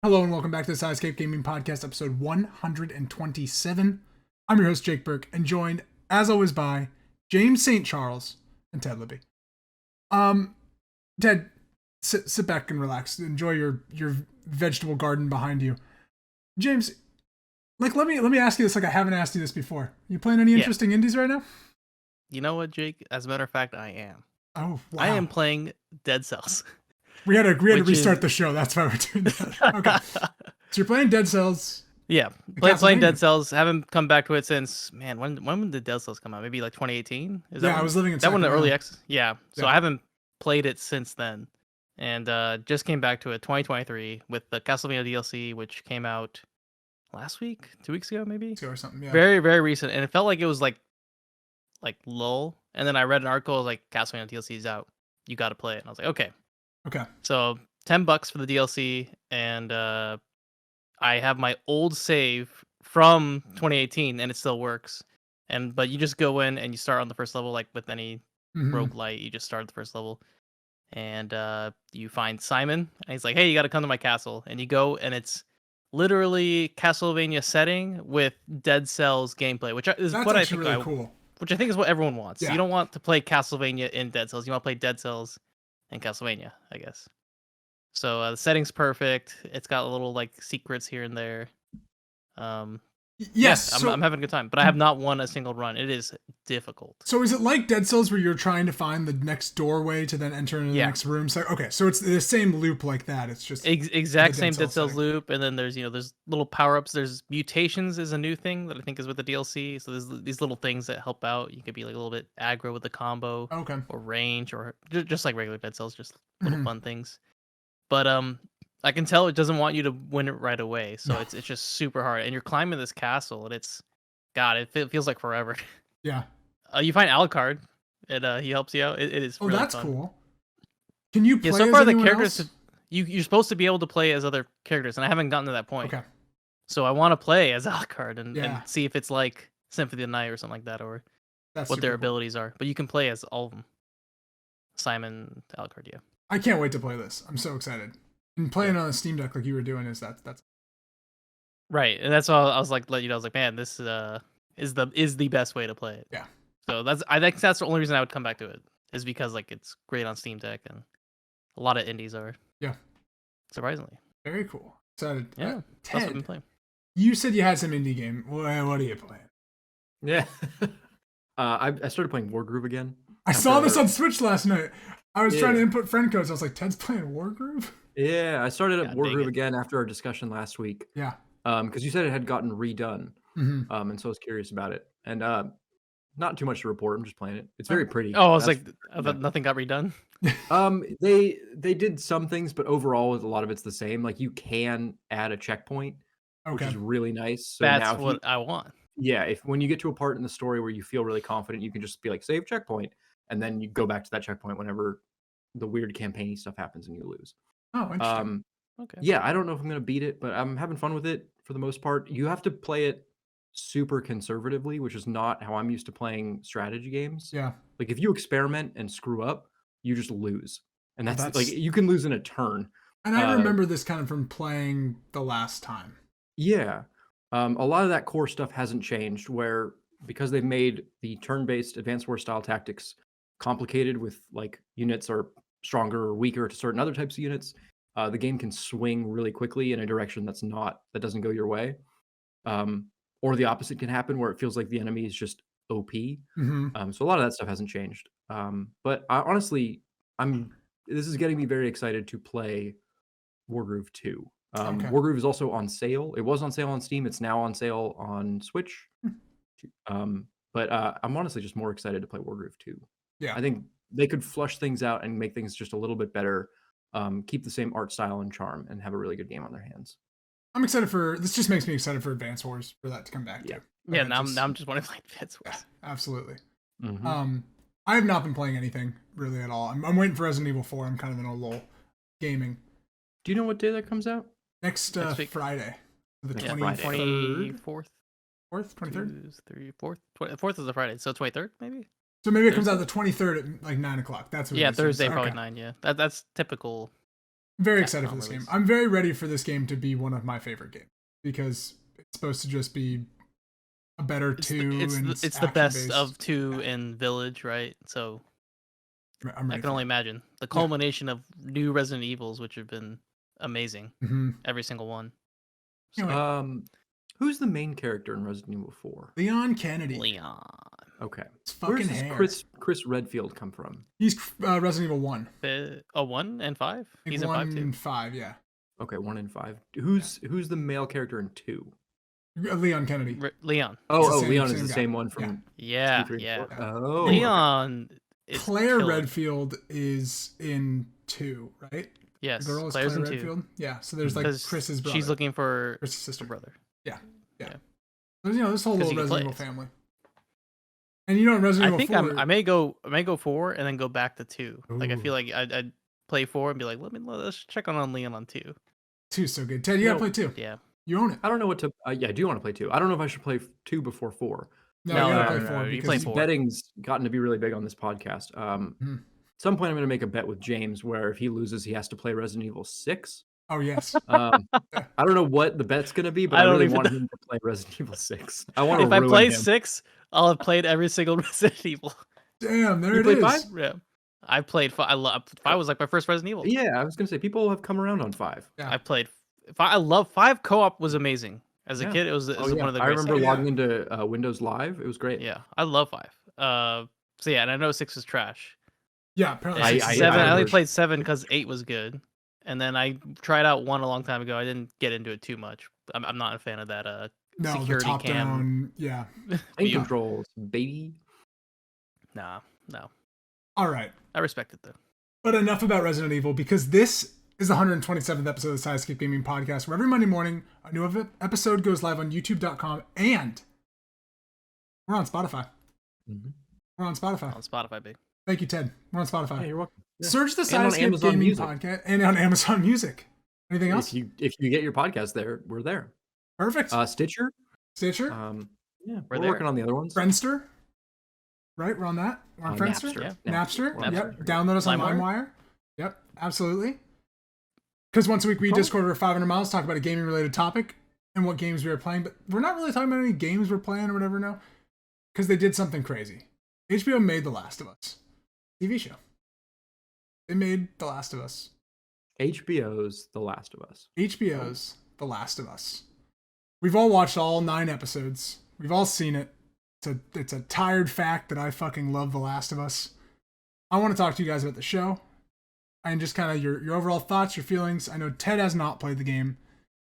Hello and welcome back to the Sidescape Gaming Podcast, episode 127. I'm your host, Jake Burke, and joined, as always, by James St. Charles and Ted Libby. Ted, sit back and relax. Enjoy your vegetable garden behind you. James, let me ask you this like I haven't asked you this before. You playing any interesting indies right now? You know what, Jake? As a matter of fact, I am. Oh, wow. I am playing Dead Cells. We had to restart the show. That's why we're doing that. Okay. So you're playing Dead Cells. Yeah, playing Dead Cells. Haven't come back to it since, man, when did Dead Cells come out? Maybe like 2018? I was living in that one, the Sacramento. early X. Yeah, so I haven't played it since then. And just came back to it 2023 with the Castlevania DLC, which came out last week, 2 weeks ago, maybe? Or something, yeah. Very, very recent. And it felt like it was like lull. And then I read an article like Castlevania DLC is out. You got to play it. And I was like, okay. So $10 for the DLC, and I have my old save from 2018, and it still works. But you just go in and you start on the first level, like with any roguelite. You just start at the first level, and you find Simon, and he's like, "Hey, you got to come to my castle." And you go, and it's literally Castlevania setting with Dead Cells gameplay, which is That's what I think really cool. Which I think is what everyone wants. Yeah. You don't want to play Castlevania in Dead Cells. You want to play Dead Cells in Castlevania, I guess. So the setting's perfect. It's got little like secrets here and there. Yes, I'm having a good time, but I have not won a single run. It is difficult. So is it like Dead Cells where you're trying to find the next doorway to then enter into the next room? So so it's the same loop like that. It's just exact same Dead Cells loop, and then there's there's little power ups. There's mutations is a new thing that I think is with the DLC. So there's these little things that help out. You could be like a little bit aggro with the combo, or range, or just like regular Dead Cells, just little fun things. But I can tell it doesn't want you to win it right away, so it's just super hard. And you're climbing this castle, and it feels like forever. Yeah. You find Alucard, and he helps you out. It is. Oh, really that's fun. cool. Can you play so as far the anyone characters else? You're supposed to be able to play as other characters, and I haven't gotten to that point. Okay. So I want to play as Alucard and see if it's like Symphony of the Night or something like that, or what their abilities are. But you can play as all of them. Simon, Alucard, yeah. I can't wait to play this. I'm so excited. And playing on a Steam Deck like you were doing that's right. And that's all I was like, I was like, man, this is the best way to play it. Yeah. So I think that's the only reason I would come back to it, is because like it's great on Steam Deck, and a lot of indies are. Yeah. Surprisingly. Very cool. Excited. Yeah. Ted, that's what I've been playing. You said you had some indie game. What are you playing? Yeah. I started playing Wargroove again. I saw this on Switch last night. I was trying to input friend codes. I was like, Ted's playing Wargroove? Yeah, I started at Wargroove again after our discussion last week. Yeah. Because you said it had gotten redone. And so I was curious about it. And not too much to report. I'm just playing it. It's very pretty. Oh, I was like, I thought nothing got redone. They did some things, but overall, a lot of it's the same. Like you can add a checkpoint, which is really nice. So that's what I want. Yeah, when you get to a part in the story where you feel really confident, you can just be like, save checkpoint, and then you go back to that checkpoint whenever the weird campaigny stuff happens and you lose. Oh, interesting. Okay. Yeah, I don't know if I'm gonna beat it, but I'm having fun with it for the most part. You have to play it super conservatively, which is not how I'm used to playing strategy games. Yeah. Like if you experiment and screw up, you just lose. And that's like you can lose in a turn. And I remember this kind of from playing the last time. Yeah. A lot of that core stuff hasn't changed, where because they've made the turn-based Advanced War style tactics complicated with like units are stronger or weaker to certain other types of units, the game can swing really quickly in a direction that doesn't go your way. Or the opposite can happen where it feels like the enemy is just OP. So a lot of that stuff hasn't changed. But honestly, this is getting me very excited to play Wargroove 2. Wargroove is also on sale. It was on sale on Steam. It's now on sale on Switch. But I'm honestly just more excited to play Wargroove 2. Yeah. I think they could flush things out and make things just a little bit better, keep the same art style and charm, and have a really good game on their hands. I'm excited this just makes me excited for Advance Wars, for that to come back to. Yeah, now I'm just wanting to play Advance Wars. Yeah, absolutely. I have not been playing anything really at all. I'm waiting for Resident Evil 4. I'm kind of in a lull gaming. Do you know what day that comes out? Next Friday. The 24th? 23rd? 4th is a Friday, so 23rd maybe? So maybe it comes out the 23rd at like 9 o'clock. That's what Thursday probably 9, yeah. That's typical Very excited for this game. I'm very ready for this game to be one of my favorite games because it's supposed to just be a better it's the best of 2 in Village, right? So I can only imagine the culmination of new Resident Evils, which have been amazing. Every single one. So. Who's the main character in Resident Evil 4? Leon Kennedy. Leon. Okay. Where does Chris Redfield come from? He's Resident Evil 1. 1 and 5? He's in 5 too. 1 and 5, yeah. Okay, 1 and 5. Who's the male character in 2? Leon Kennedy. Leon. Leon is the same one from yeah. Oh. Leon. Claire Redfield is in 2, right? Yes. The girl is Claire Redfield. 2. Yeah. So there's like Chris's brother. She's looking for Chris's sister brother. Yeah. This whole little Resident Evil family. And in Resident Evil 4, I may go 4 and then go back to 2. Ooh. Like I feel like I'd play 4 and be like, let's check on Leon on 2. 2's so good. Ted, you gotta play 2. Yeah. You own it. I don't know what to. I do want to play 2. I don't know if I should play 2 before 4. No, you gotta play 4 because play 4. Betting's gotten to be really big on this podcast. At some point, I'm going to make a bet with James where if he loses, he has to play Resident Evil 6. Oh, yes. I don't know what the bet's going to be, but I really want him to play Resident Evil 6. I want to. If I play 6, I'll have played every single Resident Evil. Damn, there it is. 5? Yeah. I played 5. 5 was like my first Resident Evil. Yeah, I was going to say, people have come around on 5. Yeah. I played 5. I love 5. Co-op was amazing. As a kid, it was one of the great. I remember logging into Windows Live. It was great. Yeah, I love 5. So yeah, and I know 6 is trash. Yeah, apparently 7. I only played 7 because 8 was good, and then I tried out 1 a long time ago. I didn't get into it too much. I'm not a fan of that security the top cam. Down, yeah. Controls, baby. No. All right. I respect it though. But enough about Resident Evil because this is the 127th episode of the Sidescape Gaming Podcast, where every Monday morning a new episode goes live on YouTube.com, and we're on Spotify. We're on Spotify. On Spotify, babe. Thank you, Ted. We're on Spotify. Yeah, you're welcome. Yeah. Search the Sidescape Gaming Podcast and on Amazon Music. Anything else? If you get your podcast there, we're there. Perfect. Stitcher. Yeah, we're working on the other ones. Friendster. Right, we're on that. We're on Friendster. Napster. Yep. Download us on LimeWire. Yep, absolutely. Because once a week we Discord over 500 miles, talk about a gaming related topic and what games we are playing, but we're not really talking about any games we're playing or whatever now, because they did something crazy. HBO made The Last of Us TV show. They made The Last of Us. HBO's The Last of Us. HBO's The Last of Us. We've all watched all 9 episodes. We've all seen it. It's a tired fact that I fucking love The Last of Us. I want to talk to you guys about the show and just kind of your overall thoughts, your feelings. I know Ted has not played the game.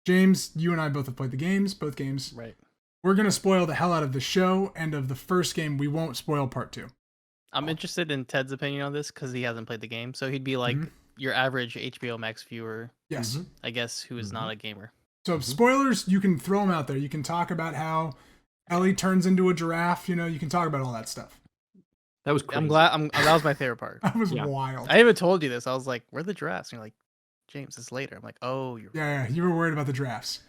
James, you and I both have played both games. Right. We're going to spoil the hell out of the show and of the first game. We won't spoil part 2. I'm interested in Ted's opinion on this because he hasn't played the game. So he'd be like your average HBO Max viewer. Yes. I guess who is not a gamer. So spoilers, you can throw them out there. You can talk about how Ellie turns into a giraffe. You can talk about all that stuff. That was crazy. I'm glad. That was my favorite part. That was wild. I even told you this. I was like, "Where are the giraffes?" And you're like, "James, it's later." I'm like, "Oh, you're." Yeah. You were worried about the giraffes.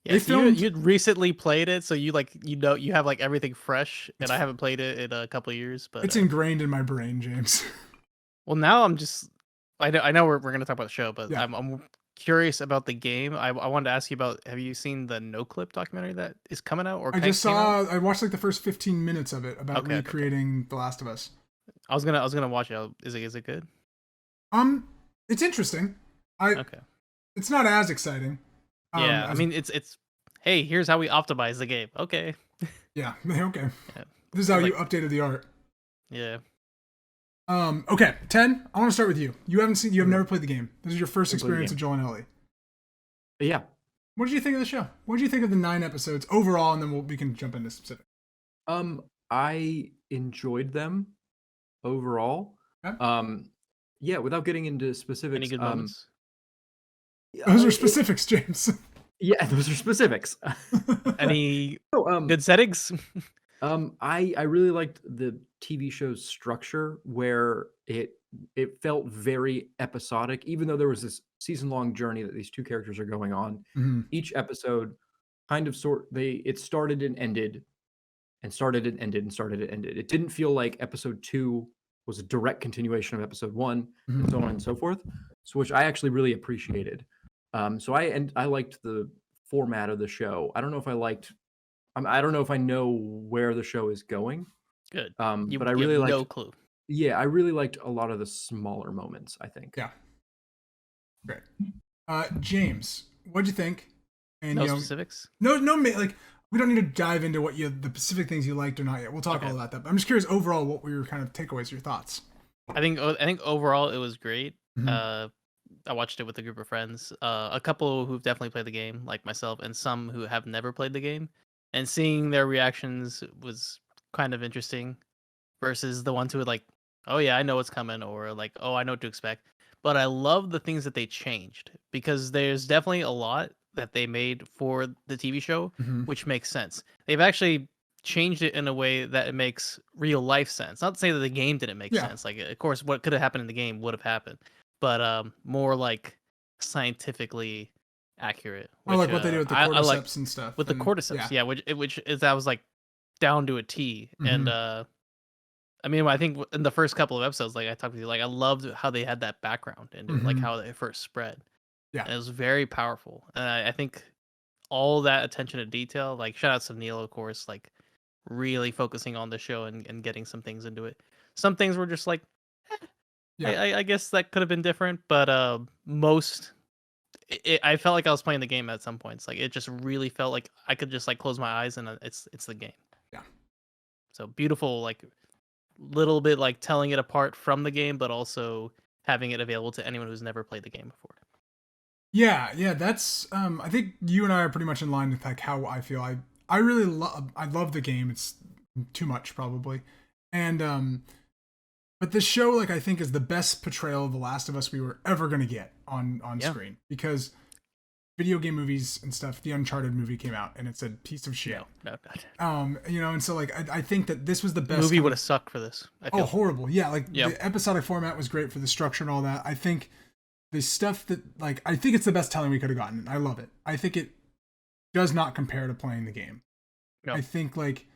Yeah, you'd recently played it, so you have like everything fresh, and I haven't played it in a couple of years. But it's ingrained in my brain, James. Well, now I'm just. I know we're gonna talk about the show, but I'm curious about the game. I wanted to ask you about. Have you seen the No Clip documentary that is coming out? Or I watched like the first 15 minutes of it about recreating The Last of Us. I was gonna watch it. Is it good? It's interesting. It's not as exciting. I mean it's. Hey, here's how we optimize the game. Okay. Yeah. Okay. Yeah. This is how you updated the art. Yeah. Okay, Ted, I want to start with you. You have never played the game. This is your first experience of Joel and Ellie. Yeah. What did you think of the show? What did you think of the 9 episodes overall, and then we can jump into specific. I enjoyed them overall. Okay. Without getting into specifics. Any good moments? Those are specifics, James. Yeah, those are specifics. Any good settings? I really liked the TV show's structure where it felt very episodic, even though there was this season-long journey that these two characters are going on. Each episode kind of it started and ended, and started and ended, and started and ended. It didn't feel like episode 2 was a direct continuation of episode 1, and so on and so forth. so which I actually really appreciated. So I liked the format of the show. I don't know if I don't know if I know where the show is going. Good. But I really have liked no clue. Yeah, I really liked a lot of the smaller moments, I think. Yeah. Great. James, what'd you think? And no specifics? No, like we don't need to dive into what the specific things you liked or not yet. We'll talk all about that. But I'm just curious overall what were your kind of takeaways, your thoughts? I think overall it was great. Mm-hmm. I watched it with a group of friends, a couple who've definitely played the game, like myself, and some who have never played the game. And seeing their reactions was kind of interesting versus the ones who were like, oh yeah, I know what's coming, or like, oh, I know what to expect. But I love the things that they changed because there's definitely a lot that they made for the TV show, which makes sense. They've actually changed it in a way that it makes real life sense. Not to say that the game didn't make sense. Like, of course, what could have happened in the game would have happened, but more like scientifically accurate. Which, like what they do with the cordyceps and stuff. With the cordyceps, yeah, which is that was like down to a T. And I mean, I think in the first couple of episodes, like I talked with you, like I loved how they had that background and like how they first spread. Yeah, and it was very powerful. And I think all that attention to detail, like shout out to Neil, of course, like really focusing on the show and getting some things into it. Some things were just like, I guess that could have been different, but I felt like I was playing the game at some points. Like it just really felt like I could just like close my eyes and it's the game. Yeah. So beautiful, like little bit like telling it apart from the game, but also having it available to anyone who's never played the game before. Yeah, that's I think you and I are pretty much in line with like how I feel. I really love the game. It's too much probably. And but this show, like I think, is the best portrayal of The Last of Us we were ever gonna get on screen. Because video game movies and stuff, the Uncharted movie came out and it's a piece of shit. No, God. And so like I think that this was the best. The movie would have sucked for this. Horrible. Yeah, like the episodic format was great for the structure and all that. I think the stuff that like I think it's the best telling we could have gotten. I love it. I think it does not compare to playing the game. No. I think like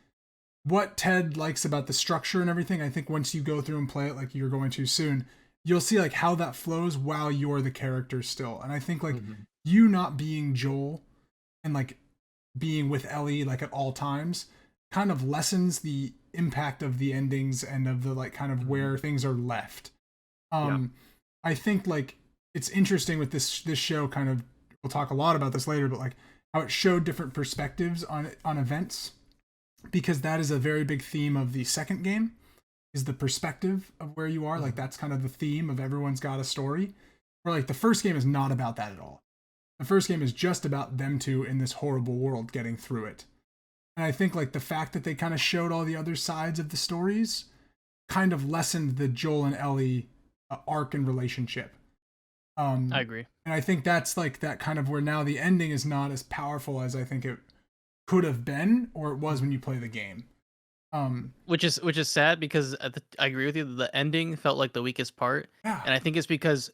what Ted likes about the structure and everything, I think once you go through and play it like you're going to soon, you'll see like how that flows while you're the character still. And I think like you not being Joel and like being with Ellie like at all times kind of lessens the impact of the endings and of the like kind of where things are left. I think like it's interesting with this show kind of, we'll talk a lot about this later, but like how it showed different perspectives on events, because that is a very big theme of the second game is the perspective of where you are. Like that's kind of the theme of everyone's got a story, where like the first game is not about that at all. The first game is just about them two in this horrible world getting through it. And I think like the fact that they kind of showed all the other sides of the stories kind of lessened the Joel and Ellie arc and relationship. I agree. And I think that's like that kind of where now the ending is not as powerful as I think it could have been or it was when you play the game. Which is sad because I agree with you. The ending felt like the weakest part. Yeah. And I think it's because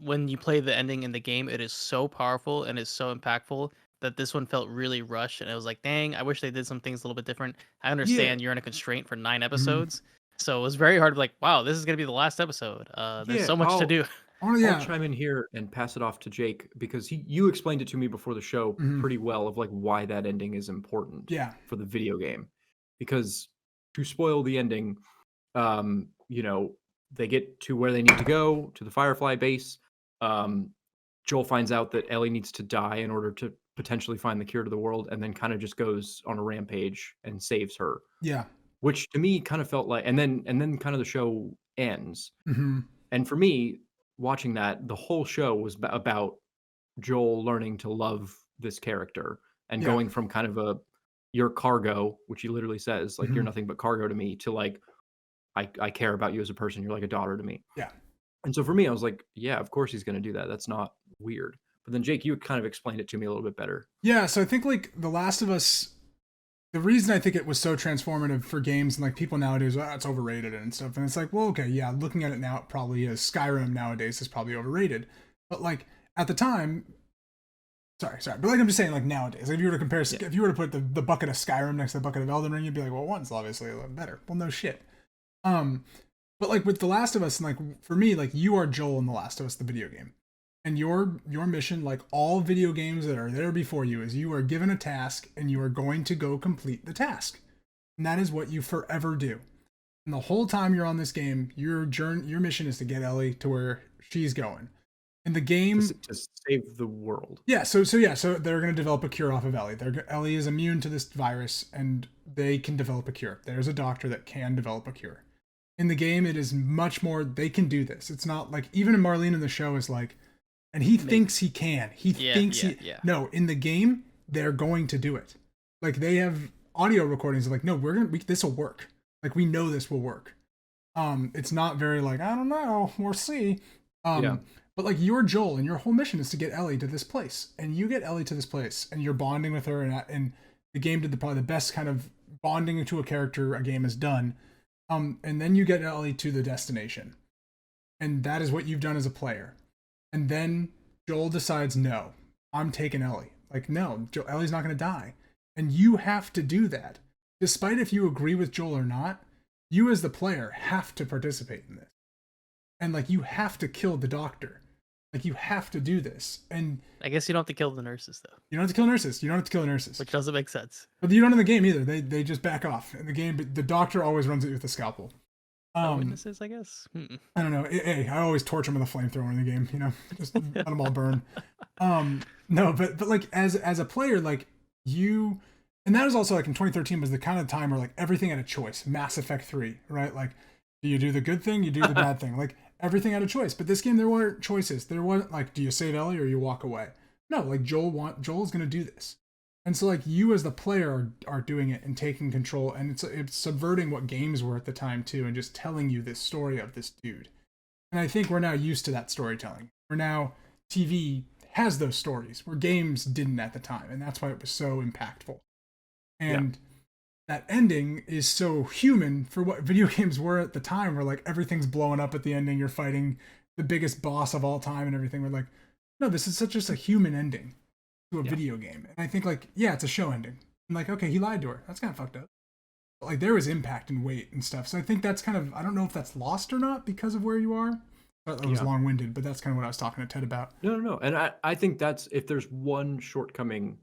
when you play the ending in the game, it is so powerful and is so impactful that this one felt really rushed. And it was like, dang, I wish they did some things a little bit different. I understand you're in a constraint for 9 episodes. So it was very hard to be like, wow, this is going to be the last episode. There's so much to do. I'll chime in here and pass it off to Jake because you explained it to me before the show pretty well of like why that ending is important for the video game. Because to spoil the ending, they get to where they need to go, to the Firefly base. Joel finds out that Ellie needs to die in order to potentially find the cure to the world, and then kind of just goes on a rampage and saves her. Yeah. Which to me kind of felt like, and then kind of the show ends. And for me, watching that, the whole show was about Joel learning to love this character and going from kind of your cargo, which he literally says, like, you're nothing but cargo to me, to like, I care about you as a person. You're like a daughter to me. Yeah. And so for me, I was like, yeah, of course he's going to do that. That's not weird. But then Jake, you kind of explained it to me a little bit better. Yeah. So I think like The Last of Us, the reason I think it was so transformative for games and like people nowadays, it's overrated and stuff. And it's like, well, okay, yeah, looking at it now, it probably is. Skyrim nowadays is probably overrated. But like at the time, sorry. But like I'm just saying like nowadays, like, if you were to compare, if you were to put the bucket of Skyrim next to the bucket of Elden Ring, you'd be like, well, one's obviously a little better. Well, no shit. But like with The Last of Us, and like for me, like you are Joel in The Last of Us, the video game. And your mission, like all video games that are there before you, is you are given a task and you are going to go complete the task. And that is what you forever do. And the whole time you're on this game, your mission is to get Ellie to where she's going. In the game, to save the world. Yeah, so they're going to develop a cure off of Ellie. Ellie is immune to this virus, and they can develop a cure. There's a doctor that can develop a cure. In the game, it is much more. They can do this. It's not like even Marlene in the show is like, and he thinks he can. No, in the game, they're going to do it. Like they have audio recordings of like, no, this will work. Like we know this will work. It's not very like, I don't know, we'll see. But like you're Joel and your whole mission is to get Ellie to this place, and you get Ellie to this place and you're bonding with her, and the game did probably the best kind of bonding to a character a game has done. And then you get Ellie to the destination, and that is what you've done as a player. And then Joel decides, no, I'm taking Ellie. Like, no, Ellie's not going to die. And you have to do that. Despite if you agree with Joel or not, you as the player have to participate in this. And like, you have to kill the doctor. Like, you have to do this. And I guess you don't have to kill the nurses, though. You don't have to kill nurses. You don't have to kill nurses. Which doesn't make sense. But you don't in the game either. They just back off. In the game, the doctor always runs at you with a scalpel. Witnesses, I guess. I don't know. Hey, I always torture them with a flamethrower in the game. You know, just let them all burn. No, but like as a player, like you, and that was also like in 2013 was the kind of time where like everything had a choice. Mass Effect 3, right? Like, do you do the good thing? You do the bad thing. Like everything had a choice. But this game, there weren't choices. There wasn't like, do you save Ellie or you walk away? No, like Joel's gonna do this. And so like you as the player are doing it and taking control, and it's subverting what games were at the time too, and just telling you this story of this dude. And I think we're now used to that storytelling. TV has those stories where games didn't at the time, and that's why it was so impactful. And that ending is so human for what video games were at the time, where like everything's blowing up at the ending, you're fighting the biggest boss of all time and everything. We're like, no, this is just a human ending to a video game. And I think like, yeah, it's a show ending. And like, okay, he lied to her. That's kind of fucked up. But like there was impact and weight and stuff. So I think that's kind of, I don't know if that's lost or not because of where you are. That was long-winded, but that's kind of what I was talking to Ted about. No. And I think that's, if there's one shortcoming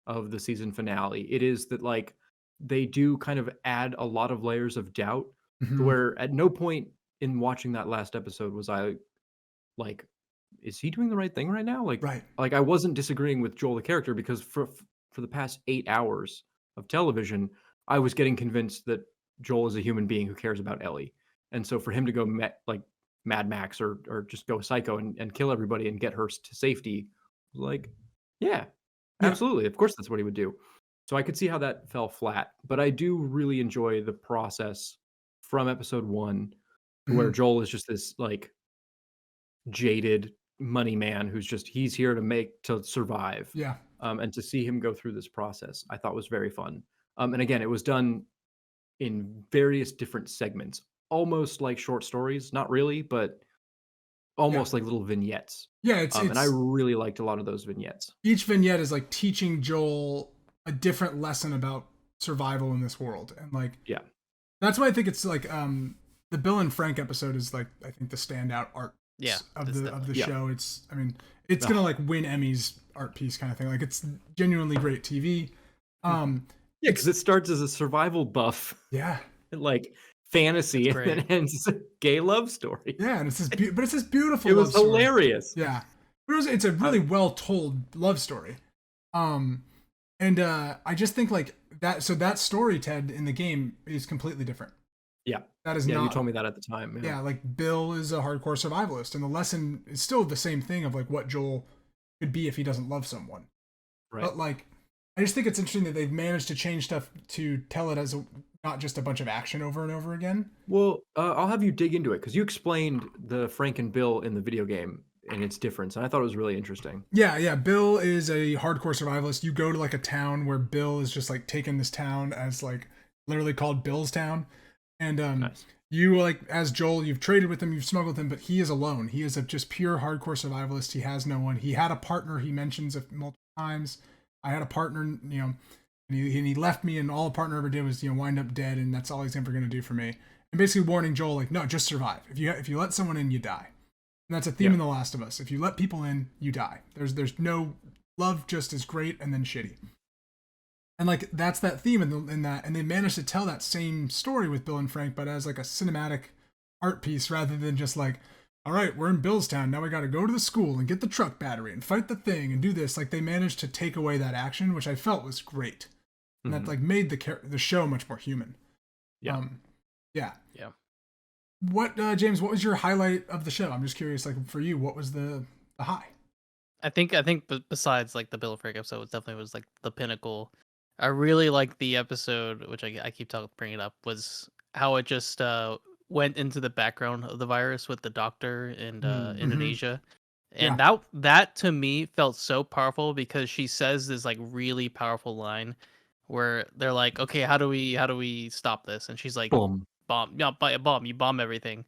of the season finale, it is that like they do kind of add a lot of layers of doubt, where at no point in watching that last episode was I like, is he doing the right thing right now? Like, right. Like I wasn't disagreeing with Joel the character, because for the past 8 hours of television, I was getting convinced that Joel is a human being who cares about Ellie. And so for him to go like Mad Max or just go psycho and kill everybody and get her to safety, like, yeah, absolutely. Of course that's what he would do. So I could see how that fell flat, but I do really enjoy the process from episode 1, where Joel is just this like jaded money man he's here to survive. Yeah. And to see him go through this process, I thought was very fun. And again, it was done in various different segments, almost like short stories, not really, but almost like little vignettes. Yeah, it's and I really liked a lot of those vignettes. Each vignette is like teaching Joel a different lesson about survival in this world. And like, that's why I think it's like the Bill and Frank episode is like, I think the standout art of the show. It's, I mean, it's gonna like win Emmys art piece kind of thing. Like it's genuinely great TV. Because it starts as a survival buff. Yeah. Like fantasy, and then ends as a gay love story. Yeah, and it's this but it's this beautiful. It was hilarious. Story. Yeah, but it's a really well told love story. And I just think like that. So that story, Ted, in the game is completely different. Yeah, that is not. Yeah, you told me that at the time. Yeah, like Bill is a hardcore survivalist, and the lesson is still the same thing of like what Joel could be if he doesn't love someone. Right. But like, I just think it's interesting that they've managed to change stuff to tell it as not just a bunch of action over and over again. Well, I'll have you dig into it, because you explained the Frank and Bill in the video game and its difference, and I thought it was really interesting. Yeah. Bill is a hardcore survivalist. You go to like a town where Bill is just like taking this town as like literally called Bill's Town, and nice. You like as Joel, you've traded with him, you've smuggled him, but he is alone. He is a just pure hardcore survivalist. He has no one. He had a partner. He mentions it multiple times. I had a partner, you know, and he left me, and all a partner ever did was, you know, wind up dead, and that's all he's ever going to do for me. and basically warning Joel, like, no, just survive. If you let someone in, you die. And that's a theme in The Last of Us. If you let people in, you die. There's no love, just as great and then shitty. And like that's that theme in that, and they managed to tell that same story with Bill and Frank, but as like a cinematic art piece rather than just like, all right, we're in Billstown, now we got to go to the school and get the truck battery and fight the thing and do this. Like they managed to take away that action, which I felt was great, and that like made the show much more human. Yeah. Yeah. What James? What was your highlight of the show? I'm just curious. Like for you, what was the high? I think besides like the Bill and Frank episode, it definitely was like the pinnacle. I really liked the episode, which I keep bringing it up, was how it just went into the background of the virus with the doctor in Indonesia. And that to me felt so powerful because she says this like really powerful line where they're like, okay, how do we stop this? And she's like, bomb, you bomb everything.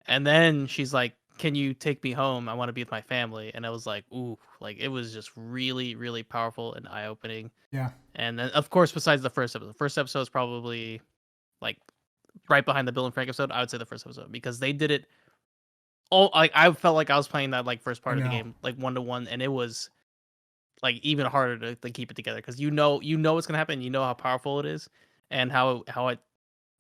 And then she's like, can you take me home? I want to be with my family. And I was like, ooh, like it was just really, really powerful and eye opening. Yeah. And then of course, besides the first episode is probably like right behind the Bill and Frank episode. I would say the first episode because they did it all. Like I felt like I was playing that like first part of the game, like 1-to-1, and it was like even harder to keep it together because you know what's gonna happen. You know how powerful it is and how it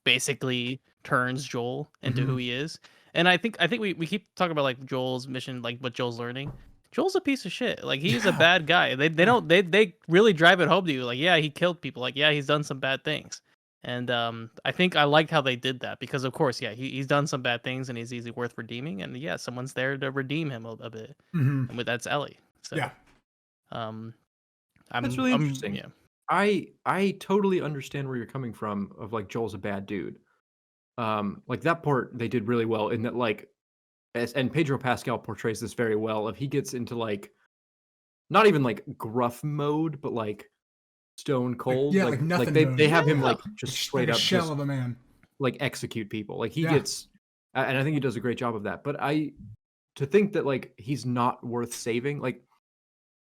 basically turns Joel into who he is. And I think we keep talking about like Joel's mission, like what Joel's learning. Joel's a piece of shit. Like he's a bad guy. They really drive it home to you. Like, yeah, he killed people. Like, yeah, he's done some bad things. And I think I liked how they did that because of course, yeah, he's done some bad things and he's easily worth redeeming. And yeah, someone's there to redeem him a bit. And that's Ellie. So that's really interesting. Yeah. I totally understand where you're coming from of like Joel's a bad dude. Like that part they did really well in that like and Pedro Pascal portrays this very well if he gets into like not even like gruff mode but like stone cold like nothing like they have him like just straight like up shell of a man like execute people like he gets and I think he does a great job of that but to think that like he's not worth saving like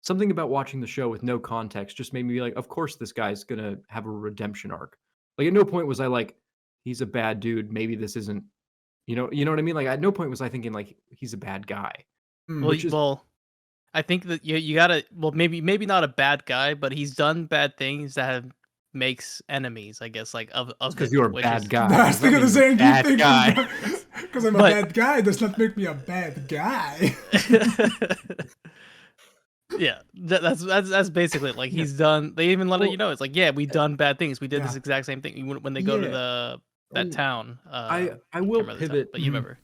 something about watching the show with no context just made me be like of course this guy's gonna have a redemption arc like at no point was I like he's a bad dude. Maybe this isn't, you know what I mean? Like at no point was I thinking like he's a bad guy. Well, I think that you gotta, well, maybe not a bad guy, but he's done bad things that makes enemies, I guess, like of because you're a bad guy. I was thinking the same thing. Because I'm a bad guy does not make me a bad guy. Yeah, that's basically it. Like he's done. They even let it, it's like, yeah, we've done bad things. We did this exact same thing when they go to that town. I will pivot, town, but you remember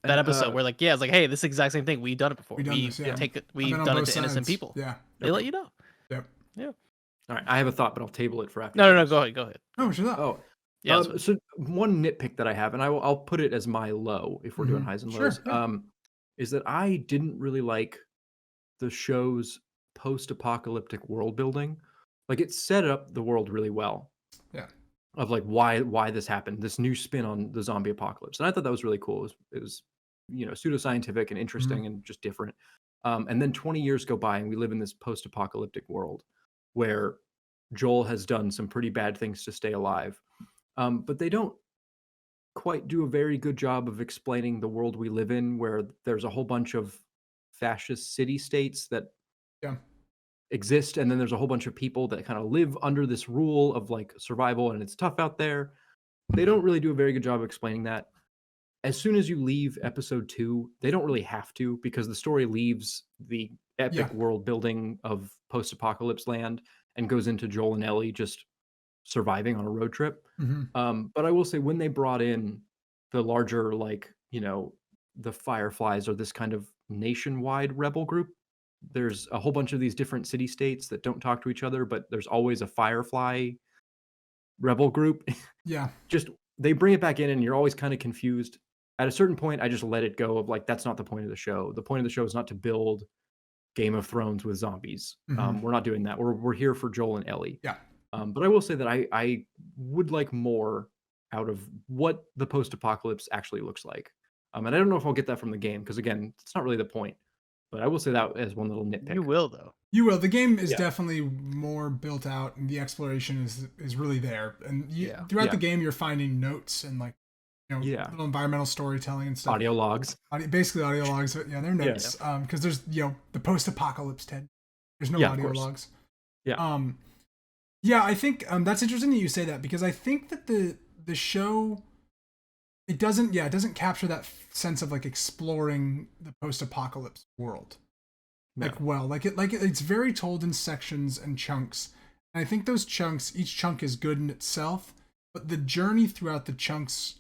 that episode where like, yeah, it's like, hey, this exact same thing. We've done it before. We've done it to innocent people. Yeah, they let you know. Yep. Yeah. All right, I have a thought, but I'll table it for after. No, go ahead. Oh, what's your thought? Oh, yeah. So one nitpick that I have, and I'll put it as my low if we're doing highs and lows, is that I didn't really like the show's post-apocalyptic world building. Like it set up the world really well. Yeah. Of like why this happened, this new spin on the zombie apocalypse. And I thought that was really cool. It was pseudoscientific and interesting and just different. And then 20 years go by and we live in this post-apocalyptic world where Joel has done some pretty bad things to stay alive. But they don't quite do a very good job of explaining the world we live in where there's a whole bunch of fascist city-states that exist, and then there's a whole bunch of people that kind of live under this rule of like survival, and it's tough out there. They don't really do a very good job of explaining that. As soon as you leave episode 2, they don't really have to because the story leaves the epic world building of post-apocalypse land and goes into Joel and Ellie just surviving on a road trip. But I will say when they brought in the larger like the Fireflies or this kind of nationwide rebel group, there's a whole bunch of these different city states that don't talk to each other, but there's always a Firefly rebel group. Yeah. Just they bring it back in and you're always kind of confused. At a certain point, I just let it go of like, that's not the point of the show. The point of the show is not to build Game of Thrones with zombies. We're not doing that. We're here for Joel and Ellie. Yeah. But I will say that I would like more out of what the post-apocalypse actually looks like. And I don't know if I'll get that from the game because again, it's not really the point. But I will say that as one little nitpick. You will though. You will. The game is definitely more built out, and the exploration is really there. And throughout the game, you're finding notes and like little environmental storytelling and stuff. Audio logs. Basically audio logs, but yeah, they're notes. Because there's, the post-apocalypse, Ted. There's no audio logs. Yeah. Yeah, I think that's interesting that you say that, because I think that the show, it doesn't capture that sense of like exploring the post-apocalypse world. No. It's very told in sections and chunks. And I think those chunks, each chunk is good in itself, but the journey throughout the chunks,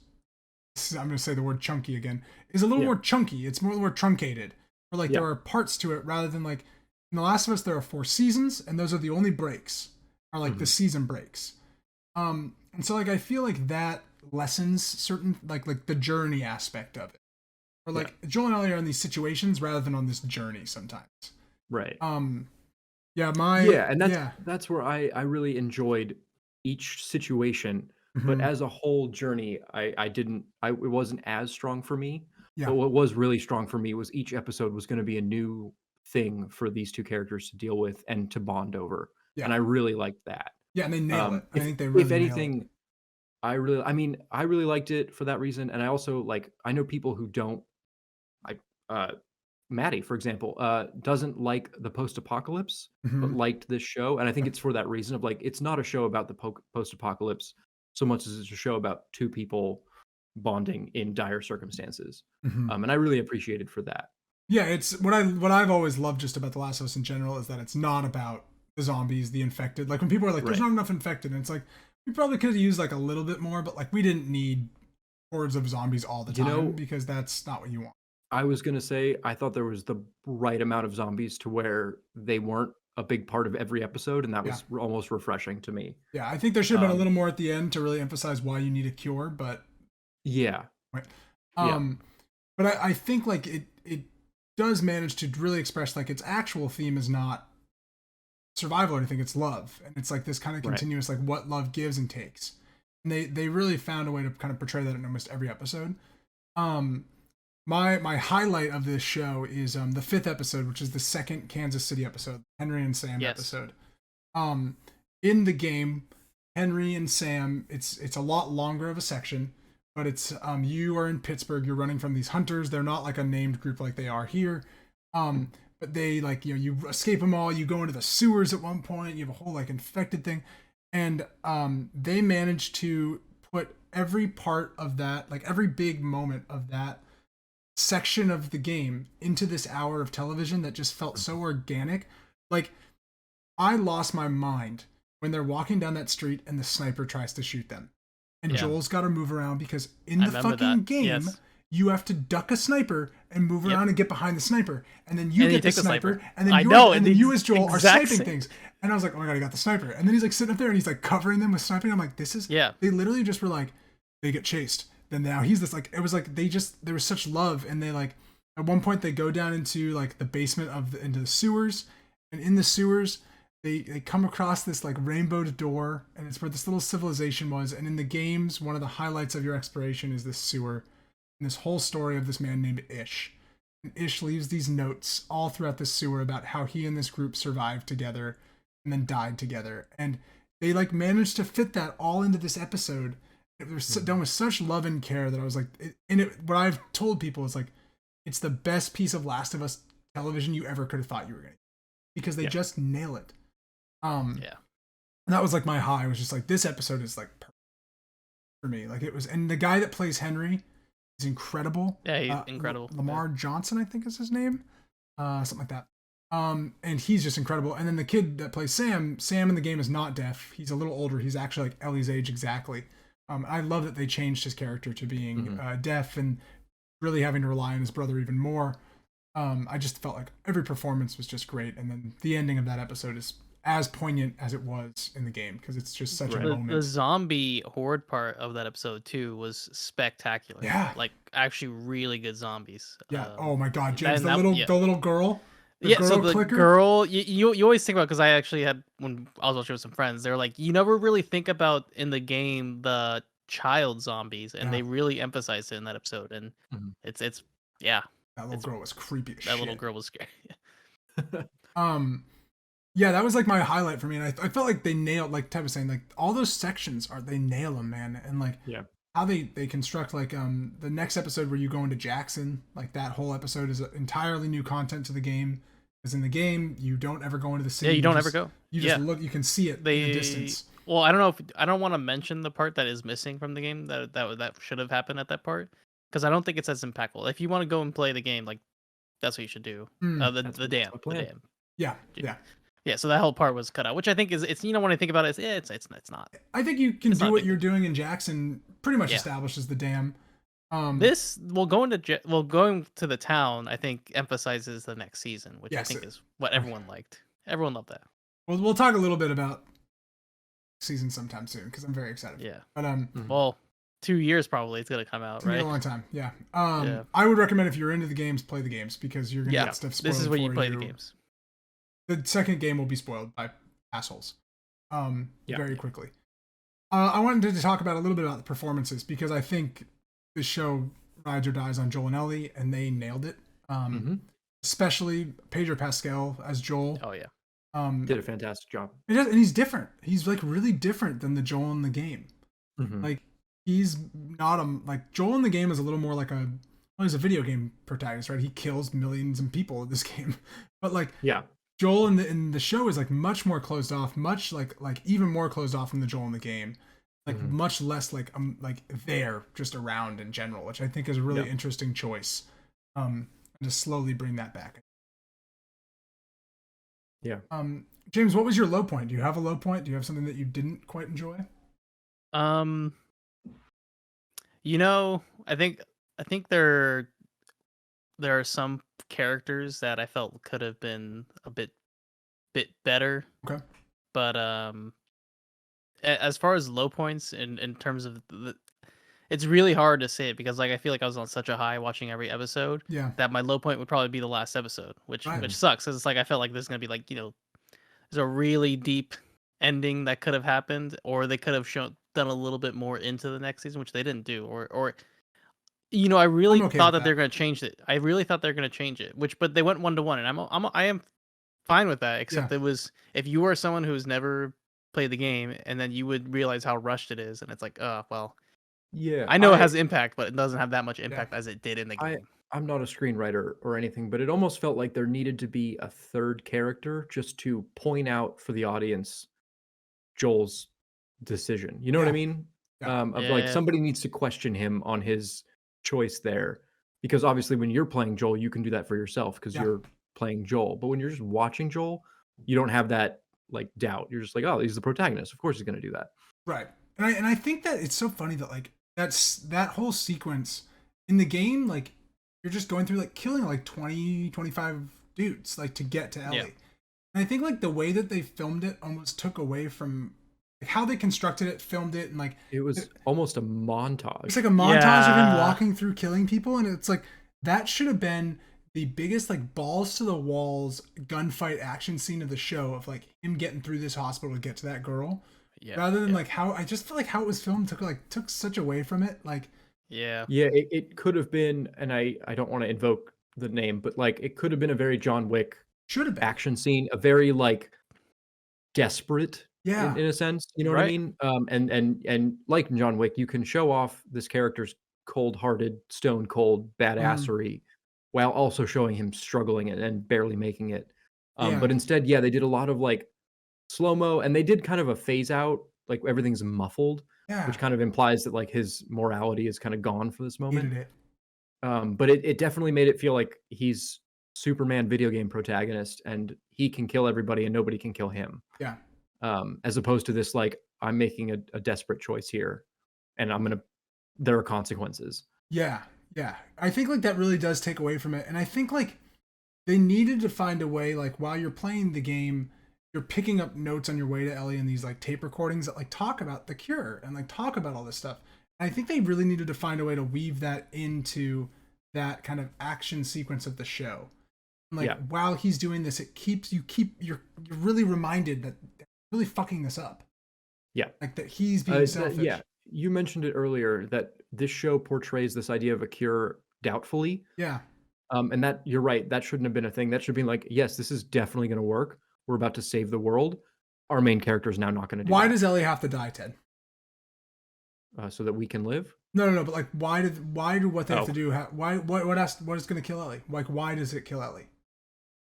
I'm going to say the word chunky again, is a little more chunky. It's more truncated. Or there are parts to it rather than like in The Last of Us, there are 4 seasons, and those are the only breaks, are like the season breaks. And so like I feel like that lessens certain like the journey aspect of it. Or like Joel and Ellie are in these situations rather than on this journey sometimes. Right. And that's where I really enjoyed each situation, but as a whole journey, it wasn't as strong for me. Yeah. But what was really strong for me was each episode was going to be a new thing for these two characters to deal with and to bond over. Yeah. And I really liked that. Yeah, and they nail it. I think they really, if anything, I really liked it for that reason. And I also I know people who don't, Maddie, for example, doesn't like the post-apocalypse, but liked this show. And I think it's for that reason of it's not a show about the post-apocalypse so much as it's a show about two people bonding in dire circumstances. And I really appreciated for that. Yeah, it's what I've always loved just about The Last of Us in general is that it's not about the zombies, the infected. Like when people are like, there's not enough infected, and it's like, we probably could have used a little bit more, but we didn't need hordes of zombies all the time because that's not what you want. I was going to say, I thought there was the right amount of zombies to where they weren't a big part of every episode, and that was almost refreshing to me. Yeah, I think there should have been a little more at the end to really emphasize why you need a cure, but... Yeah. Right. But I think it does manage to really express its actual theme is not survival or anything, it's love. And it's this kind of continuous, what love gives and takes. And they really found a way to kind of portray that in almost every episode. My highlight of this show is the 5th episode, which is the second Kansas City episode, Henry and Sam episode. In the game, Henry and Sam, it's a lot longer of a section, but it's you are in Pittsburgh, you're running from these hunters. They're not a named group like they are here. But they you escape them all, you go into the sewers at one point, you have a whole infected thing. And they managed to put every part of that, every big moment of that section of the game into this hour of television that just felt so organic. I lost my mind when they're walking down that street and the sniper tries to shoot them. And Joel's got to move around because in the fucking game, you have to duck a sniper and move around and get behind the sniper. And then you get the sniper. And then you as Joel are sniping things. And I was like, oh my God, I got the sniper. And then he's sitting up there and he's covering them with sniping. I'm like, this is... Yeah. They literally just were they get chased. Then now he's this it was there was such love. And they at one point they go down into the basement into the sewers. And in the sewers, they come across this rainbowed door. And it's where this little civilization was. And in the games, one of the highlights of your exploration is this sewer. And this whole story of this man named Ish. And Ish leaves these notes all throughout the sewer about how he and this group survived together and then died together. And they managed to fit that all into this episode. It was done with such love and care that I was what I've told people is it's the best piece of Last of Us television you ever could have thought you were going to, because they just nail it. And that was my high. It was just this episode is perfect for me. It was, and the guy that plays Henry, he's incredible. Yeah, he's incredible. Lamar Johnson, I think is his name. Something like that. And he's just incredible. And then the kid that plays Sam in the game is not deaf. He's a little older. He's actually Ellie's age exactly. I love that they changed his character to being deaf and really having to rely on his brother even more. I just felt every performance was just great. And then the ending of that episode is as poignant as it was in the game, because it's just such a moment. The zombie horde part of that episode too was spectacular. Yeah, actually really good zombies. Yeah. Oh my God, James, the little girl. So the girl, you always think about, because I actually had, when I was watching with some friends, they were you never really think about in the game the child zombies, and they really emphasized it in that episode. And it's that little girl was creepy as shit. That little girl was scary. Yeah, that was my highlight for me, and I felt they nailed, Ted was saying, all those sections they nail them, man. And how they construct like the next episode where you go into Jackson, like that whole episode is entirely new content to the game. Because in the game, you don't ever go into the city. Yeah, you don't ever go. You just look. You can see it in the distance. Well, I don't know if I don't want to mention the part that is missing from the game that should have happened at that part, because I don't think it's as impactful. If you want to go and play the game, like that's what you should do. The dam. Yeah. So that whole part was cut out, which I think it's when I think about it, it's not. I think you can do what you're doing in Jackson. Pretty much establishes the dam. Going to the town, I think emphasizes the next season, which I think is what everyone liked. Everyone loved that. Well, we'll talk a little bit about season sometime soon because I'm very excited. Yeah. But well, 2 years probably it's gonna come out, right? A long time. Yeah. I would recommend if you're into the games, play the games because you're gonna get stuff spoiled. This is where you play the games. The second game will be spoiled by assholes. Very quickly. I wanted to talk about a little bit about the performances because I think the show rides or dies on Joel and Ellie, and they nailed it. Especially Pedro Pascal as Joel. Oh yeah, did a fantastic job. And he's different. He's like really different than the Joel in the game. Like he's not like Joel in the game is a little more like he's a video game protagonist, right? He kills millions of people in this game, but like Joel in the show is like much more closed off, much like even more closed off than the Joel in the game. Like much less like there just around in general, which I think is a really interesting choice. And to slowly bring that back. Yeah. James, what was your low point? Do you have a low point? Do you have something that you didn't quite enjoy? I think there are some characters that I felt could have been a bit better. Okay. But as far as low points in terms of it's really hard to say it because like I feel like I was on such a high watching every episode that my low point would probably be the last episode, which sucks because it's like I felt like there's gonna be like there's a really deep ending that could have happened, or they could have done a little bit more into the next season, which they didn't do, or I really thought that they're gonna change it. I really thought they're gonna change it, but they went 1-to-1, and I am fine with that. Except it was if you are someone who's never played the game and then you would realize how rushed it is, and it's like I know it has impact, but it doesn't have that much impact as it did in the game. I'm not a screenwriter or anything, but it almost felt like there needed to be a third character just to point out for the audience Joel's decision. You know what I mean? Somebody needs to question him on his choice there, because obviously when you're playing Joel, you can do that for yourself because you're playing Joel. But when you're just watching Joel, you don't have that like doubt. You're just like, oh, he's the protagonist. Of course he's going to do that. Right. And I think that it's so funny that like that whole sequence in the game, like you're just going through like killing like 20-25 dudes like to get to Ellie. And I think like the way that they filmed it almost took away from like how they constructed it, filmed it, and like it was almost a montage. It's like a montage of him walking through killing people, and it's like that should have been the biggest like balls to the walls gunfight action scene of the show, of like him getting through this hospital to get to that girl. Rather than like how I just feel like how it was filmed took such away from it. Like it could have been, and I don't want to invoke the name, but like it could have been a very John Wick action scene, a very like desperate in a sense, you know what I mean? And like John Wick, you can show off this character's cold-hearted, stone cold badassery while also showing him struggling and barely making it. But instead, they did a lot of like slow-mo, and they did kind of a phase out, like everything's muffled, which kind of implies that like his morality is kind of gone for this moment. But it definitely made it feel like he's Superman video game protagonist and he can kill everybody and nobody can kill him. As opposed to this, like, I'm making a desperate choice here and there are consequences. I think like that really does take away from it. And I think like they needed to find a way, like while you're playing the game, you're picking up notes on your way to Ellie and these like tape recordings that like talk about the cure and like talk about all this stuff. And I think they really needed to find a way to weave that into that kind of action sequence of the show. And like while he's doing this, you're really reminded that they're really fucking this up. Like that he's being selfish. You mentioned it earlier that this show portrays this idea of a cure doubtfully. And that, you're right, that shouldn't have been a thing. That should be like, yes, this is definitely going to work. We're about to save the world. Our main character is now not going to do Why that. does Ellie have to die, Ted? So that we can live? No. But like, why do what they have to do? What is going to kill Ellie? Like, why does it kill Ellie?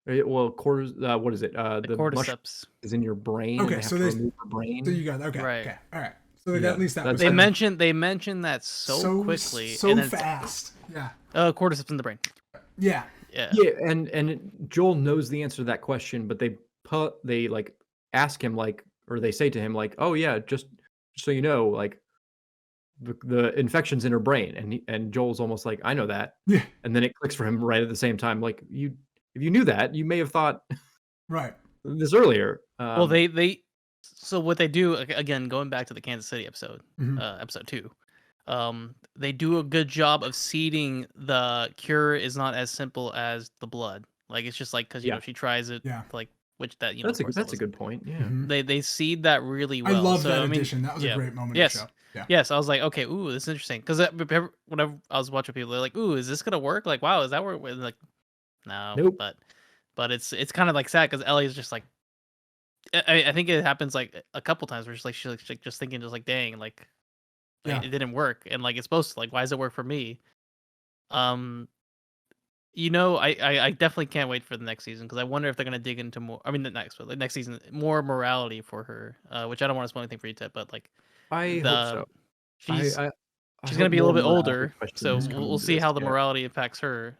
Well, what is it? The cordyceps is in your brain. Okay, and they so have to remove your brain. So you got okay, right. Okay, all right. So they got at least that. They mentioned that so quickly, so and fast. Yeah. Cordyceps in the brain. Yeah. And Joel knows the answer to that question, but they like ask him like, or they say to him like, oh yeah, just so you know, like the infection's in her brain, and Joel's almost like, I know that. Yeah. And then it clicks for him right at the same time. Like if you knew that, you may have thought right this earlier. Well, so what they do, again, going back to the Kansas City episode, episode 2, they do a good job of seeding the cure is not as simple as the blood. Like it's just like because she tries it, like which that that's a good point. Yeah, they seed that really well. I love that addition. That was a great moment. Yes, of the show. Yeah. Yes, I was like, okay, ooh, this is interesting because whenever I was watching people, they're like, ooh, is this gonna work? Like, wow, is that work? Like, no, nope. But it's kind of like sad because Ellie's just like, I think it happens like a couple times where she's like just thinking just like, dang, like it didn't work, and like it's supposed to, like, why does it work for me? I definitely can't wait for the next season because I wonder if they're gonna dig into more. I mean, the next season, more morality for her, which I don't want to spoil anything for you, Ted, but like I hope so. She's gonna be a little bit older, so we'll see how the morality impacts her.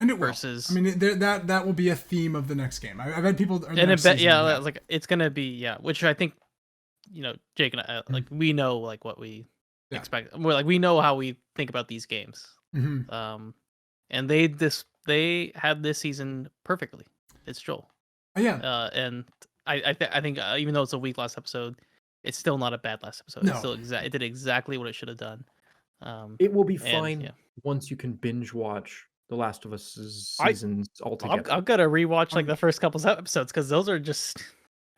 And it will. Versus, I mean, that will be a theme of the next game. I've had people, and like it's gonna be which I think, Jake and I, like we know like what we expect. More like we know how we think about these games. And they had this season perfectly. It's Joel. And I think even though it's a weak last episode, it's still not a bad last episode. No. It's still it did exactly what it should have done. It will be fine once you can binge watch The Last of Us seasons altogether. I've got to rewatch like the first couple episodes because those are just.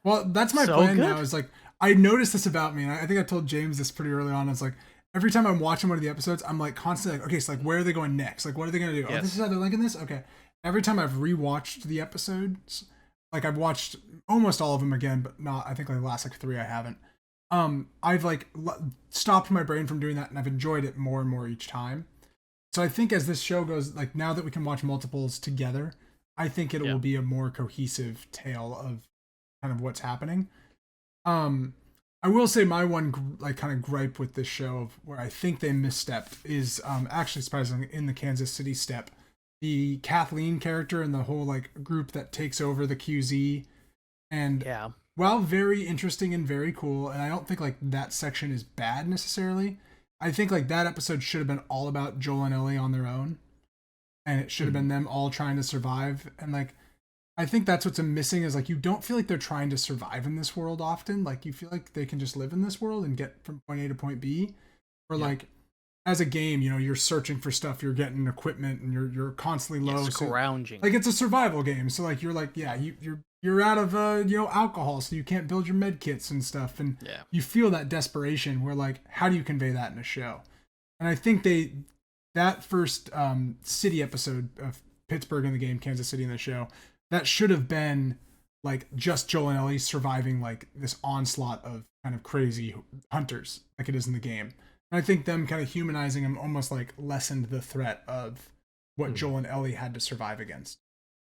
Well, that's my plan now. Is like I noticed this about me, and I think I told James this pretty early on. It's like every time I'm watching one of the episodes, I'm like constantly like, okay, so like where are they going next? Like what are they gonna do? Yes. Oh, this is how they're linking this. Okay. Every time I've rewatched the episodes, like I've watched almost all of them again, but not. I think like the last like 3 I haven't. I've like stopped my brain from doing that, and I've enjoyed it more and more each time. So I think as this show goes, like now that we can watch multiples together, I think it will be a more cohesive tale of kind of what's happening. I will say my one like kind of gripe with this show of where I think they misstepped is actually surprisingly in the Kansas City step, the Kathleen character and the whole like group that takes over the QZ, and while very interesting and very cool, and I don't think like that section is bad necessarily. I think like that episode should have been all about Joel and Ellie on their own, and it should have been them all trying to survive. And like, I think that's what's missing is like you don't feel like they're trying to survive in this world often. Like you feel like they can just live in this world and get from point A to point B, or like as a game, you're searching for stuff, you're getting equipment, and you're constantly low. Scrounging. Like it's a survival game, so like you're like you're out of alcohol, so you can't build your med kits and stuff, and you feel that desperation where like how do you convey that in a show? And I think that first city episode of Pittsburgh in the game, Kansas City in the show, that should have been like just Joel and Ellie surviving like this onslaught of kind of crazy hunters like it is in the game. And I think them kind of humanizing them almost like lessened the threat of what Joel and Ellie had to survive against.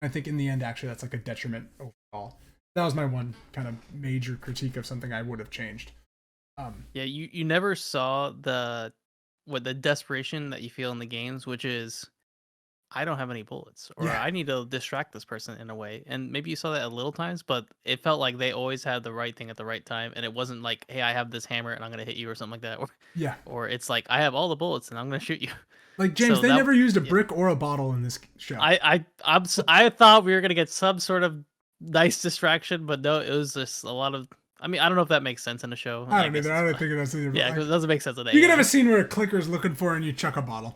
I think in the end, actually, that's like a detriment overall. That was my one kind of major critique of something I would have changed. You never saw the desperation that you feel in the games, which is I don't have any bullets, or I need to distract this person in a way. And maybe you saw that at little times, but it felt like they always had the right thing at the right time, and it wasn't like, hey, I have this hammer and I'm gonna hit you or something like that. Or it's like I have all the bullets and I'm gonna shoot you. Like James, they never used a brick or a bottle in this show. I thought we were gonna get some sort of nice distraction, but no, it was just a lot of. I mean, I don't know if that makes sense in a show. I don't either. I don't think it does either. Yeah, because it doesn't make sense today. You can have a scene where a clicker's looking for and you chuck a bottle.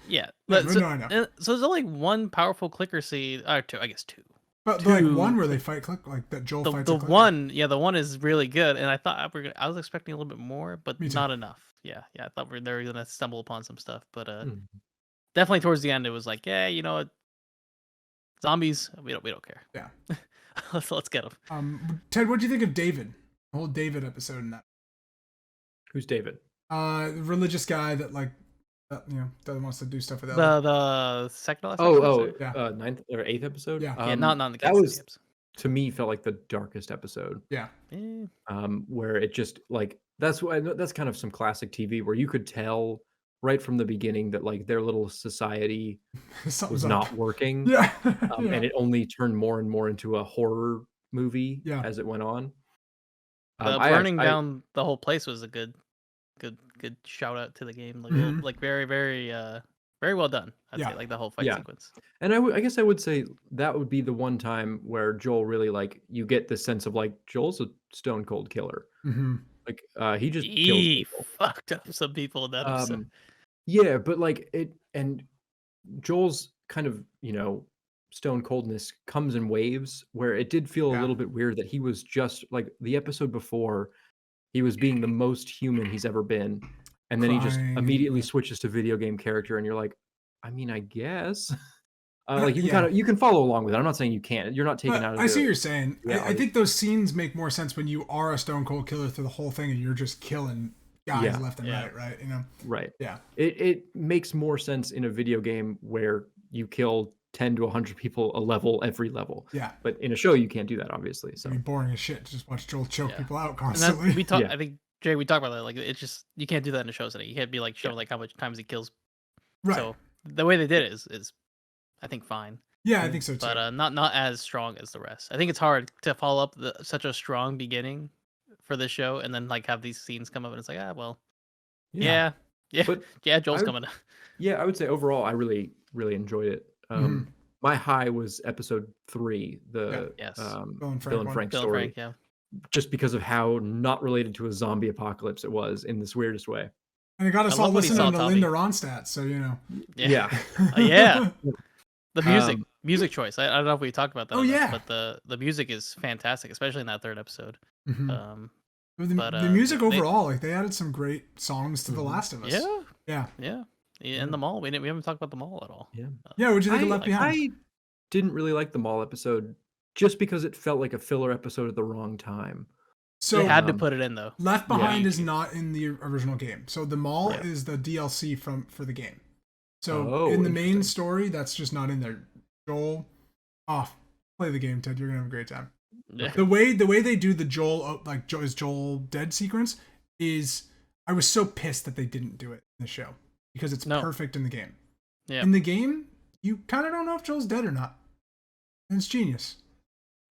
Yeah, but so there's only one powerful clicker scene, or two, I guess two. But like one where they fight click, like that Joel fights. The one is really good, and I thought I was expecting a little bit more, but not enough. Yeah, I thought they were gonna stumble upon some stuff, but definitely towards the end it was like, zombies, we don't care. Yeah, let's get them. Ted, what do you think of David? The whole David episode in that. Who's David? Religious guy that like that wants to do stuff with Ellie. The second last episode? Yeah. Ninth or eighth episode? Yeah. Not the that was episode. To me felt like the darkest episode. Yeah. Where it just like that's kind of some classic TV where you could tell right from the beginning that like their little society was not working. Yeah. And it only turned more and more into a horror movie as it went on. Burning down the whole place was a good shout out to the game. Like, like very, very, very well done. I'd say, like the whole fight sequence. And I guess I would say that would be the one time where Joel really like you get the sense of like Joel's a stone cold killer. Like he just kills people. Fucked up some people in that episode. Yeah, but like and Joel's kind of stone coldness comes in waves where it did feel a little bit weird that he was just like the episode before he was being the most human he's ever been, and then he just immediately switches to video game character, and you're like, I mean, I guess. Like you can follow along with it. I'm not saying you can't. You're not taking out of it. I see what you're saying. I think those scenes make more sense when you are a stone cold killer through the whole thing and you're just killing guys left and right, Right. Yeah. It makes more sense in a video game where you kill 10 to 100 people a level every level. Yeah. But in a show you can't do that, obviously. So it'd be boring as shit to just watch Joel choke people out constantly. I think Jay, we talked about that. Like it's just you can't do that in a show today. You can't be like showing like how much times he kills. Right. So the way they did it is I think fine. Yeah, I think so too. But not as strong as the rest. I think it's hard to follow up such a strong beginning for this show and then like have these scenes come up and it's like, but Joel's coming. Yeah, I would say overall I really, really enjoyed it. My high was episode 3, the Bill and Frank story. Just because of how not related to a zombie apocalypse it was in this weirdest way. And it got us all listening to Linda Ronstadt, so Yeah. The music choice. I don't know if we talked about that. But the music is fantastic, especially in that third episode. The music overall, like they added some great songs to The Last of Us. Yeah. And the mall. We haven't talked about the mall at all. What'd you think of Left Behind? I didn't really like the mall episode just because it felt like a filler episode at the wrong time. So they had to put it in though. Left Behind is not in the original game. So the mall is the DLC for the game. So in the main story, that's just not in there. Joel, play the game, Ted. You're gonna have a great time. Yeah. The way they do the Joel is Joel dead sequence is I was so pissed that they didn't do it in the show because it's perfect in the game. Yeah. In the game, you kind of don't know if Joel's dead or not, and it's genius.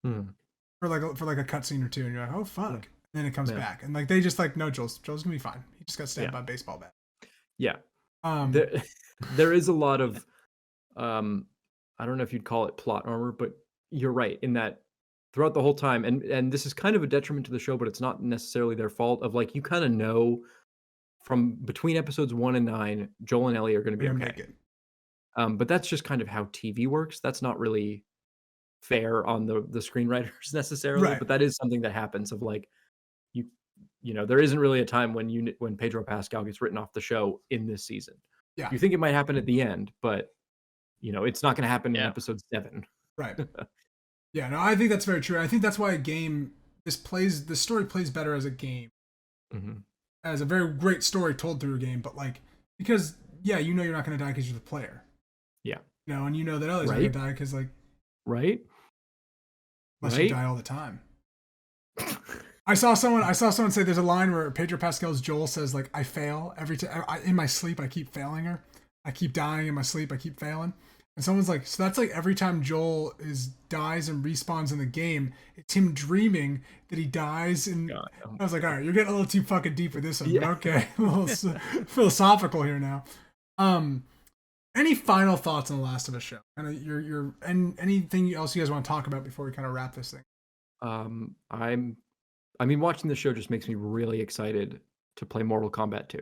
For like a cutscene or two, and you're like, oh fuck, and then it comes back, and like they just like no, Joel's gonna be fine. He just got stabbed by a baseball bat. Yeah. There is a lot of I don't know if you'd call it plot armor, but you're right in that throughout the whole time, and this is kind of a detriment to the show, but it's not necessarily their fault. Of like you kind of know from between episodes 1 and 9, Joel and Ellie are going to be okay. But that's just kind of how TV works. That's not really fair on the screenwriters necessarily, but that is something that happens. Of like you know, there isn't really a time when Pedro Pascal gets written off the show in this season. Yeah, you think it might happen at the end, but you know, it's not going to happen in episode 7. Right. Yeah, no, I think that's very true. I think that's why this story plays better as a game, as a very great story told through a game. But like, because you're not going to die because you're the player. Yeah. And you know that Ellie's not going to die because like, unless you die all the time. I saw someone say there's a line where Pedro Pascal's Joel says like, I fail every time in my sleep. I keep failing her. I keep dying in my sleep. I keep failing. And someone's like, so that's like every time Joel dies and respawns in the game, it's him dreaming that he dies. And I was like, all right, you're getting a little too fucking deep with this one. Yeah. Okay, a little philosophical here now. Any final thoughts on The Last of Us show? Kind of and anything else you guys want to talk about before we kind of wrap this thing? I mean, watching the show just makes me really excited to play Mortal Kombat 2.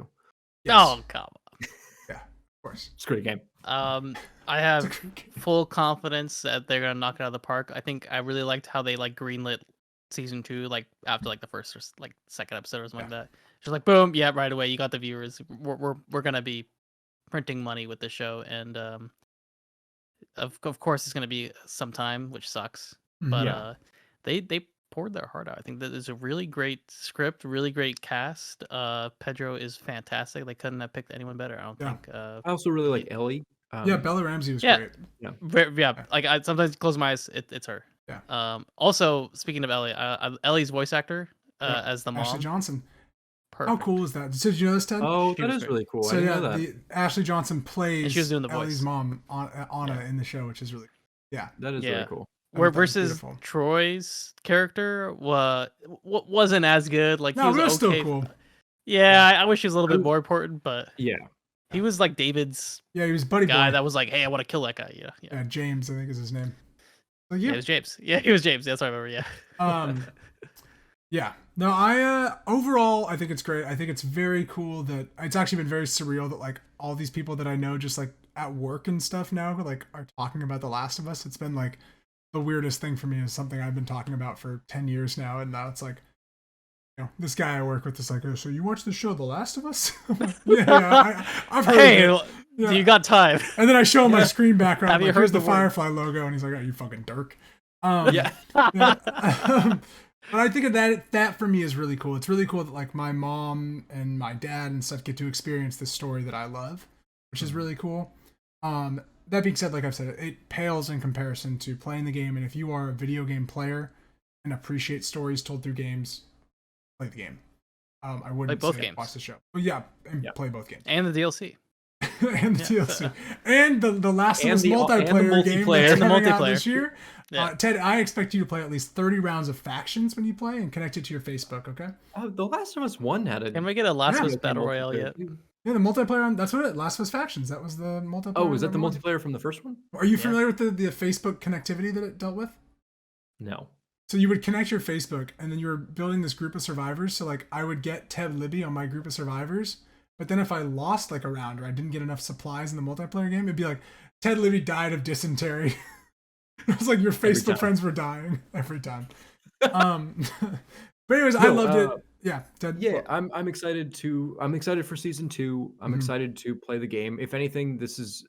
Yes. Oh, come on. Yeah, of course. It's a great game. I have full confidence that they're gonna knock it out of the park. I think I really liked how they like greenlit season 2, like after like the first or like second episode or something like that. Just like boom, right away you got the viewers. We're gonna be printing money with the show, and of course it's gonna be some time, which sucks. But they poured their heart out. I think that is a really great script, really great cast. Pedro is fantastic. They couldn't have picked anyone better. I don't think. I also really like Ellie. Bella Ramsey was great. Like I sometimes close my eyes, it's her. Yeah. Also, speaking of Ellie, Ellie's voice actor as the mom, Ashley Johnson. Perfect. How cool is that? Did you know this, Ted? Oh, that is really cool. So I didn't know that. Ashley Johnson plays she was doing the Ellie's voice. mom, Anna, in the show, which is really that is really cool. Versus Troy's character wasn't as good. Like he was okay. Still cool. Yeah, I wish he was a little bit more important, but he was like David's. Yeah, he was buddy guy boy. That was like, hey, I want to kill that guy. Yeah. James, I think is his name. Like, it was James. Yeah, he was James. That's what I remember. Yeah. Yeah. No, I overall I think it's great. I think it's very cool that it's actually been very surreal that like all these people that I know just like at work and stuff now like are talking about The Last of Us. It's been like the weirdest thing for me. Is something I've been talking about for 10 years now, and now it's like, you know, this guy I work with is like, oh, so you watch the show The Last of Us? I've heard of it. Yeah. You got time. And then I show him my screen background. Have you heard the Firefly logo? And he's like, oh, you fucking dirk. But I think that for me is really cool. It's really cool that like my mom and my dad and stuff get to experience this story that I love, which is really cool. That being said, like I've said, it pales in comparison to playing the game. And if you are a video game player and appreciate stories told through games, play the game. I wouldn't play both say games. Watch the show. But play both games. And the DLC. And the DLC. And the Last of Us multiplayer game that's coming out this year. Yeah. Ted, I expect you to play at least 30 rounds of factions when you play and connect it to your Facebook, okay? Oh, The Last of Us 1 had it. Can we get a Last of Us Battle Royale yet? Yeah, the multiplayer that's what Last of Us Factions. That was the multiplayer. Oh, was that the multiplayer from the first one? Are you familiar with the Facebook connectivity that it dealt with? No. So you would connect your Facebook and then you were building this group of survivors. So like I would get Ted Libby on my group of survivors. But then if I lost like a round or I didn't get enough supplies in the multiplayer game, it'd be like, Ted Libby died of dysentery. It was like your Facebook friends were dying every time. But anyways, I loved it. Yeah, Ted. Yeah, I'm excited for season 2. I'm excited to play the game. If anything, this is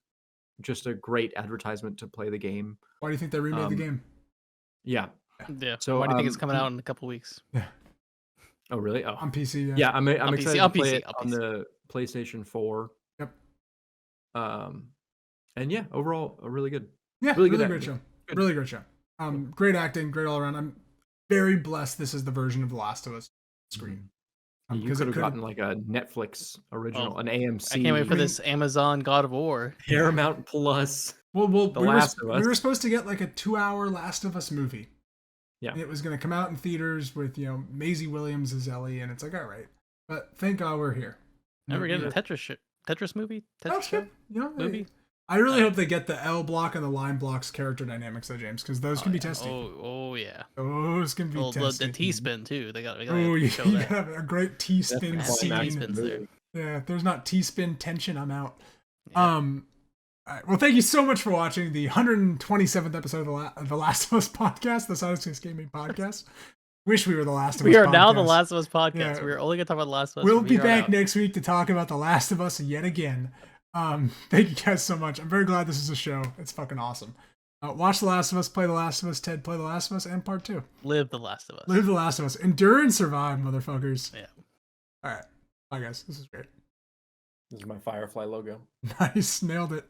just a great advertisement to play the game. Why do you think they remade the game? Yeah. So why do you think it's coming out in a couple weeks? Yeah. Oh, really? Oh. On PC. Yeah, I'm excited to play it on the PlayStation 4. Yep. And yeah, overall, really good. Yeah, really great show. Good. Really great show. Great acting, great all around. I'm very blessed. This is the version of The Last of Us screen. You could have gotten like a Netflix original, an AMC. I can't wait for this Amazon God of War. Paramount Plus. Well, we were supposed to get like a 2-hour Last of Us movie. Yeah. And it was going to come out in theaters with, Maisie Williams as Ellie, and it's like, all right. But thank God we're here. Never get a Tetris movie? Tetris movie? I really hope they get the L block and the line blocks character dynamics though, James, because those can be testy. Oh yeah. Those can be testy. The T-spin too. They got you have a great T-spin scene. There. Yeah, if there's not T-spin tension, I'm out. Yeah. All right. Well, thank you so much for watching the 127th episode of the Last of Us podcast, the Side Escape Gaming podcast. Wish we were the Last of Us. We are now the Last of Us podcast. Yeah. We're only gonna talk about the Last of Us. We'll be back next week to talk about the Last of Us yet again. Thank you guys so much. I'm very glad this is a show. It's fucking awesome. Watch The Last of Us, play The Last of Us, Ted, play The Last of Us, and part 2. Live The Last of Us. Live The Last of Us. Endure and survive, motherfuckers. Yeah. All right. Bye, guys. This is great. This is my Firefly logo. Nice. Nailed it.